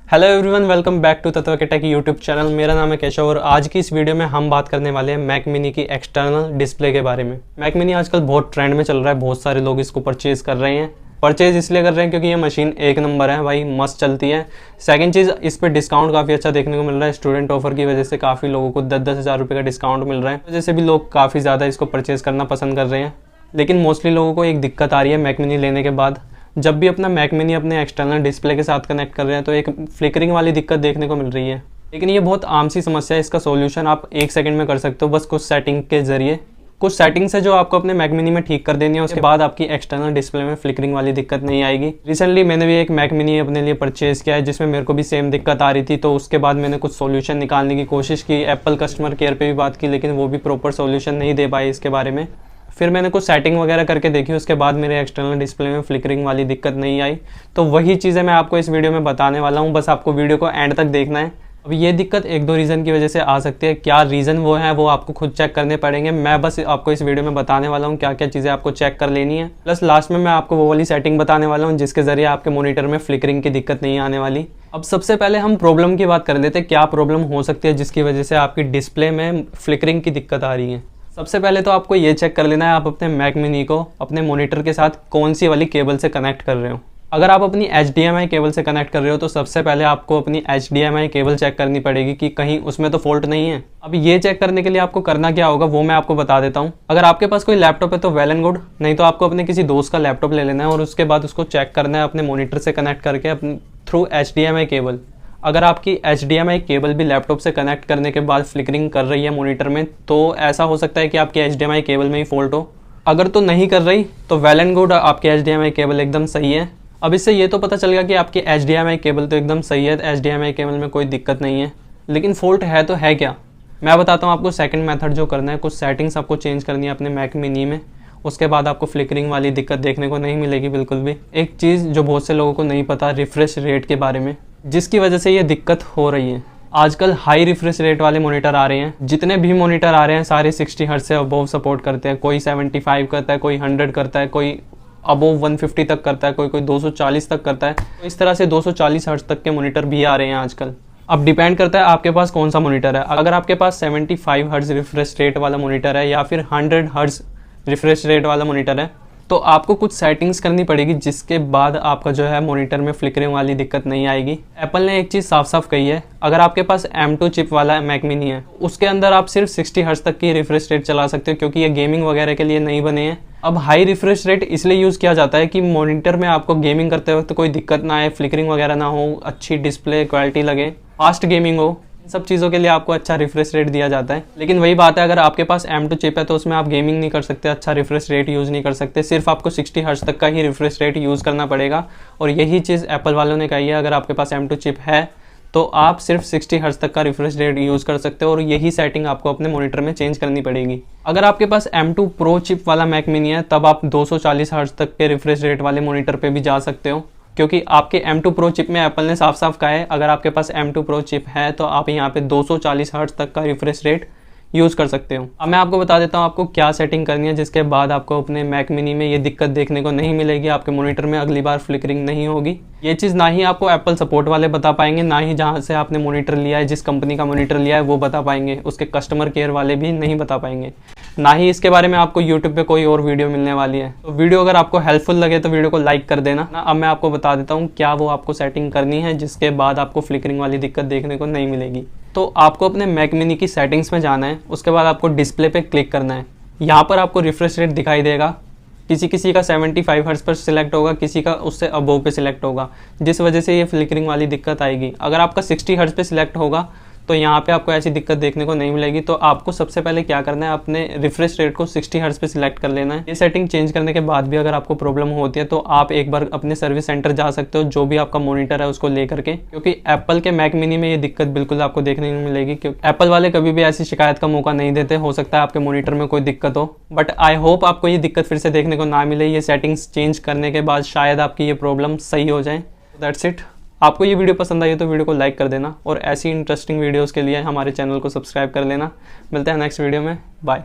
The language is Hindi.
Hello everyone, welcome back to Tatva के टेक यूट्यूब चैनल। मेरा नाम है केशव और आज की इस वीडियो में हम बात करने वाले हैं मैक मिनी की एक्सटर्नल डिस्प्ले के बारे में। मैक मिनी आजकल बहुत ट्रेंड में चल रहा है, बहुत सारे लोग इसको परचेज कर रहे हैं। परचेज इसलिए कर रहे हैं क्योंकि ये मशीन एक नंबर है भाई, मस्त चलती है। सेकंड चीज़, इस पर डिस्काउंट काफ़ी अच्छा देखने को मिल रहा है। स्टूडेंट ऑफर की वजह से काफ़ी लोगों को 10-10 हज़ार रुपये का डिस्काउंट मिल रहा है, वजह से भी लोग काफ़ी ज़्यादा इसको परचेज़ करना पसंद कर रहे हैं। लेकिन मोस्टली लोगों को एक दिक्कत आ रही है मैक मिनी लेने के बाद, जब भी अपना मैक मिनी अपने एक्सटर्नल डिस्प्ले के साथ कनेक्ट कर रहे हैं तो एक फ्लिकरिंग वाली दिक्कत देखने को मिल रही है। लेकिन ये बहुत आम सी समस्या है, इसका सॉल्यूशन आप 1 सेकंड में कर सकते हो, बस कुछ सेटिंग के जरिए। कुछ सेटिंग्स है जो आपको अपने मैक मिनी में ठीक कर देनी है, उसके बाद आपकी एक्सटर्नल डिस्प्ले में फ्लिकरिंग वाली दिक्कत नहीं आएगी। रिसेंटली मैंने भी एक मैक मिनी अपने लिए परचेज किया है जिसमें मेरे को भी सेम दिक्कत आ रही थी, तो उसके बाद मैंने कुछ सॉल्यूशन निकालने की कोशिश की। एप्पल कस्टमर केयर पे भी बात की, लेकिन वो भी प्रॉपर सॉल्यूशन नहीं दे पाए इसके बारे में। फिर मैंने कुछ सेटिंग वगैरह करके देखी, उसके बाद मेरे एक्सटर्नल डिस्प्ले में फ्लिकरिंग वाली दिक्कत नहीं आई। तो वही चीज़ें मैं आपको इस वीडियो में बताने वाला हूँ, बस आपको वीडियो को एंड तक देखना है। अब ये दिक्कत 1-2 रीज़न की वजह से आ सकती है, क्या रीज़न वो है वो आपको खुद चेक करने पड़ेंगे। मैं बस आपको इस वीडियो में बताने वाला हूँ क्या क्या चीज़ें आपको चेक कर लेनी है, प्लस लास्ट में मैं आपको वो वाली सेटिंग बताने वाला हूँ जिसके ज़रिए आपके मॉनिटर में फ्लिकरिंग की दिक्कत नहीं आने वाली। अब सबसे पहले हम प्रॉब्लम की बात कर लेते हैं, क्या प्रॉब्लम हो सकती है जिसकी वजह से आपकी डिस्प्ले में फ्लिकरिंग की दिक्कत आ रही है। सबसे पहले तो आपको ये चेक कर लेना है आप अपने मैक मिनी को अपने मॉनिटर के साथ कौन सी वाली केबल से कनेक्ट कर रहे हो। अगर आप अपनी HDMI केबल से कनेक्ट कर रहे हो तो सबसे पहले आपको अपनी HDMI केबल चेक करनी पड़ेगी कि कहीं उसमें तो फॉल्ट नहीं है। अब ये चेक करने के लिए आपको करना क्या होगा वो मैं आपको बता देता हूँ। अगर आपके पास कोई लैपटॉप है तो वेल एंड गुड, नहीं तो आपको अपने किसी दोस्त का लैपटॉप ले लेना है और उसके बाद उसको चेक करना है अपने मॉनिटर से कनेक्ट करके अपने थ्रू HDMI केबल। अगर आपकी HDMI केबल भी लैपटॉप से कनेक्ट करने के बाद फ्लिकरिंग कर रही है मॉनिटर में, तो ऐसा हो सकता है कि आपकी HDMI केबल में ही फॉल्ट हो। अगर तो नहीं कर रही तो वेल एंड गुड, आपकी HDMI केबल एकदम सही है। अब इससे ये तो पता चल गया कि आपकी HDMI केबल तो एकदम सही है, HDMI केबल में कोई दिक्कत नहीं है। लेकिन फॉल्ट है तो है क्या, मैं बताता हूँ आपको। सेकंड मेथड जो करना है, कुछ सेटिंग्स आपको चेंज करनी है अपने मैक मिनी में, उसके बाद आपको फ्लिकरिंग वाली दिक्कत देखने को नहीं मिलेगी बिल्कुल भी। एक चीज़ जो बहुत से लोगों को नहीं पता, रिफ्रेश रेट के बारे में, जिसकी वजह से ये दिक्कत हो रही है। आजकल हाई रिफ्रेश रेट वाले मॉनिटर आ रहे हैं, जितने भी मॉनिटर आ रहे हैं सारे 60 हर्ट्ज से अबव सपोर्ट करते हैं। कोई 75 करता है, कोई 100 करता है, कोई अबव 150 तक करता है, कोई 240 तक करता है। तो इस तरह से 240 हर्ट्ज तक के मॉनिटर भी आ रहे हैं आजकल। अब डिपेंड करता है आपके पास कौन सा मॉनिटर है। अगर आपके पास 75 हर्ट्ज रिफ्रेश रेट वाला मॉनिटर है या फिर 100 हर्ट्ज रिफ्रेश रेट वाला मॉनिटर है, तो आपको कुछ सेटिंग्स करनी पड़ेगी जिसके बाद आपका जो है मॉनिटर में फ्लिकरिंग वाली दिक्कत नहीं आएगी। एप्पल ने एक चीज़ साफ साफ कही है, अगर आपके पास M2 चिप वाला मैक मिनी है उसके अंदर आप सिर्फ 60 हर्ट्ज तक की रिफ्रेश रेट चला सकते हो, क्योंकि ये गेमिंग वगैरह के लिए नहीं बने हैं। अब हाई रिफ्रेश रेट इसलिए यूज़ किया जाता है कि मॉनिटर में आपको गेमिंग करते वक्त कोई दिक्कत ना आए, फ्लिकरिंग वगैरह ना हो, अच्छी डिस्प्ले क्वालिटी लगे, फास्ट गेमिंग हो, सब चीज़ों के लिए आपको अच्छा रिफ्रेश रेट दिया जाता है। लेकिन वही बात है, अगर आपके पास M2 चिप है तो उसमें आप गेमिंग नहीं कर सकते, अच्छा रिफ्रेश रेट यूज़ नहीं कर सकते, सिर्फ आपको 60 हर्ट्ज तक का ही रिफ्रेश रेट यूज़ करना पड़ेगा। और यही चीज़ एप्पल वालों ने कही है, अगर आपके पास M2 चिप है तो आप सिर्फ 60 हर्ट्ज तक का रिफ्रेश रेट यूज़ कर सकते हो, और यही सेटिंग आपको अपने मॉनिटर में चेंज करनी पड़ेगी। अगर आपके पास M2 प्रो चिप वाला मैक मिनी है तब आप 240 हर्ट्ज तक के रिफ्रेश रेट वाले मॉनिटर पे भी जा सकते हो, क्योंकि आपके M2 प्रो चिप में एप्पल ने साफ साफ कहा है अगर आपके पास M2 प्रो चिप है तो आप यहाँ पे 240 हर्ट्ज तक का रिफ्रेश रेट यूज़ कर सकते हो। अब मैं आपको बता देता हूँ आपको क्या सेटिंग करनी है, जिसके बाद आपको अपने मैक मिनी में ये दिक्कत देखने को नहीं मिलेगी, आपके मॉनिटर में अगली बार फ्लिकरिंग नहीं होगी। ये चीज़ ना ही आपको एप्पल सपोर्ट वाले बता पाएंगे, ना ही जहाँ से आपने मॉनिटर लिया है, जिस कंपनी का मॉनिटर लिया है वो बता पाएंगे, उसके कस्टमर केयर वाले भी नहीं बता पाएंगे, ना ही इसके बारे में आपको यूट्यूब पे कोई और वीडियो मिलने वाली है। तो वीडियो अगर आपको हेल्पफुल लगे तो वीडियो को लाइक कर देना ना। अब मैं आपको बता देता हूँ क्या वो आपको सेटिंग करनी है जिसके बाद आपको फ्लिकरिंग वाली दिक्कत देखने को नहीं मिलेगी। तो आपको अपने मैक मिनी की सेटिंग्स में जाना है, उसके बाद आपको डिस्प्ले पे क्लिक करना है। यहाँ पर आपको रिफ्रेश रेट दिखाई देगा, किसी का 75 हर्ट्ज पर सिलेक्ट होगा, किसी का उससे अबव पे सिलेक्ट होगा, जिस वजह से ये फ्लिकरिंग वाली दिक्कत आएगी। अगर आपका 60 हर्ट्ज पे सिलेक्ट होगा तो यहाँ पे आपको ऐसी दिक्कत देखने को नहीं मिलेगी। तो आपको सबसे पहले क्या करना है, अपने रिफ्रेश रेट को 60 हर्ट्ज पे सिलेक्ट कर लेना है। ये सेटिंग चेंज करने के बाद भी अगर आपको प्रॉब्लम होती है तो आप एक बार अपने सर्विस सेंटर जा सकते हो, जो भी आपका मॉनिटर है उसको लेकर के, क्योंकि एप्पल के मैक मिनी में ये दिक्कत बिल्कुल आपको देखने को मिलेगी। क्योंकि एप्पल वाले कभी भी ऐसी शिकायत का मौका नहीं देते, हो सकता है आपके मॉनिटर में कोई दिक्कत हो, बट आई होप आपको ये दिक्कत फिर से देखने को ना मिले। ये सेटिंग्स चेंज करने के बाद शायद आपकी ये प्रॉब्लम सही हो जाए। That's it. आपको ये वीडियो पसंद आई तो वीडियो को लाइक कर देना, और ऐसी इंटरेस्टिंग वीडियोस के लिए हमारे चैनल को सब्सक्राइब कर लेना। मिलते हैं नेक्स्ट वीडियो में, बाय।